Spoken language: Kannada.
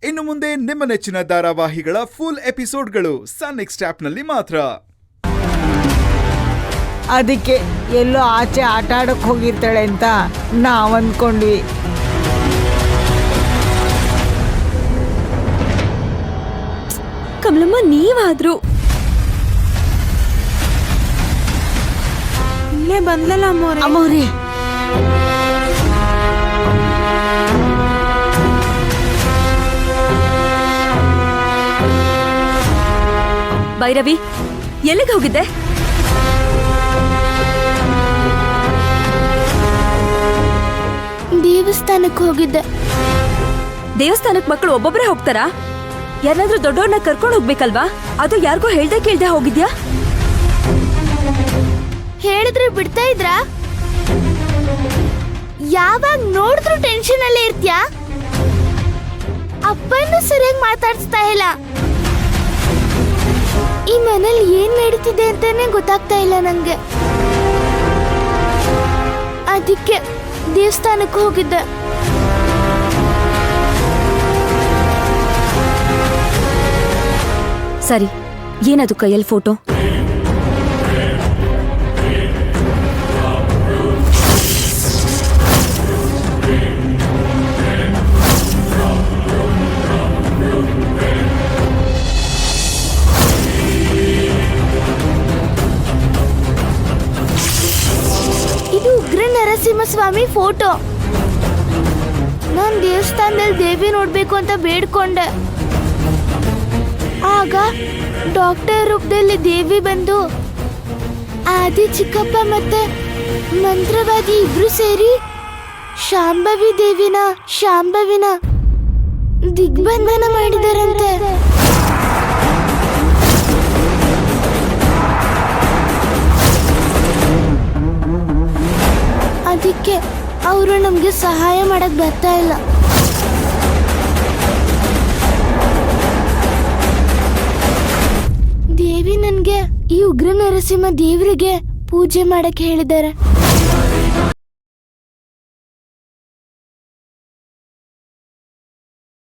ಇನ್ನು ಮುಂದೆ ನಿಮ್ಮ ನೆಚ್ಚಿನ ಧಾರಾವಾಹಿಗಳ ಫುಲ್ ಎಪಿಸೋಡ್ಗಳು ಸನ್ ನೆಕ್ಸ್ಟ್ ಆಪ್ನಲ್ಲಿ ಮಾತ್ರ. ಅದಕ್ಕೆ ಎಲ್ಲೋ ಆಚೆ ಆಟ ಆಡಕ್ಕೆ ಹೋಗಿರ್ತಾಳೆ ಅಂತ ನಾವು ಅಂದ್ಕೊಂಡ್ವಿ. ಕಮಲಮ್ಮ, ನೀವಾದ್ರೂ ಇಲ್ಲೇ ಬಂದ್ಲಲ್ಲ ಅಮ್ಮೋರಿ. ಭೈರವಿ, ಎಲ್ಲಿಗೆ ಹೋಗಿದ್ದೆ? ದೇವಸ್ಥಾನಕ್ಕೆ ಹೋಗಿದ್ದೆ. ದೇವಸ್ಥಾನಕ್ಕೆ ಮಕ್ಕಳು ಒಬ್ಬೊಬ್ಬರೇ ಹೋಗ್ತಾರಾ? ಯಾರಾದ್ರೂ ದೊಡ್ಡವ್ರನ್ನ ಕರ್ಕೊಂಡು ಹೋಗ್ಬೇಕಲ್ವಾ? ಅದು ಯಾರಿಗೋ ಕೇಳ್ದೆ ಹೋಗಿದ್ಯಾ? ಹೇಳಿದ್ರೆ ಬಿಡ್ತಾ ಇದ್ರಾ? ಯಾವಾಗ ನೋಡಿದ್ರು ಟೆನ್ಷನ್ ಅಲ್ಲೇ ಇರ್ತ್ಯಾ? ಅಪ್ಪನ್ನು ಸರಿಯಾಗಿ ಮಾತಾಡ್ಸ್ತಾ ಇಲ್ಲ. ಈ ಮನೇಲಿ ಏನ್ ನಡೀತಿದೆ ಅಂತಾನೆ ಗೊತ್ತಾಗ್ತಾ ಇಲ್ಲ ನಂಗೆ. ಅದಕ್ಕೆ ದೇವಸ್ಥಾನಕ್ಕೆ ಹೋಗಿದ್ದೆ. ಸರಿ, ಏನದು ಕೈಯಲ್ಲಿ ಫೋಟೋ? ಇದು ಉಗ್ರ ನರಸಿಂಹಸ್ವಾಮಿ ಫೋಟೋ. ನಾನ್ ದೇವಸ್ಥಾನದಲ್ಲಿ ದೇವಿ ನೋಡ್ಬೇಕು ಅಂತ ಬೇಡ್ಕೊಂಡೆ. ಆಗ ಡಾಕ್ಟರ್ ರೂಪದಲ್ಲಿ ದೇವಿ ಬಂದು ಆದಿ ಚಿಕ್ಕಪ್ಪ ಮತ್ತೆ ಮಂತ್ರವಾದಿ ಇಬ್ರು ಸೇರಿ ಶಾಂಭವಿನ ದಿಗ್ಬಂಧನ ಮಾಡಿದಾರಂತೆ. ಅದಕ್ಕೆ ಅವರು ನಮ್ಗೆ ಸಹಾಯ ಮಾಡಕ್ ಬರ್ತಾ ಇಲ್ಲ. ದೇವಿ ನನ್ಗೆ ಈ ಉಗ್ರ ನರಸಿಂಹ ದೇವರಿಗೆ ಪೂಜೆ ಮಾಡಕ್ ಹೇಳಿದ್ದಾರೆ.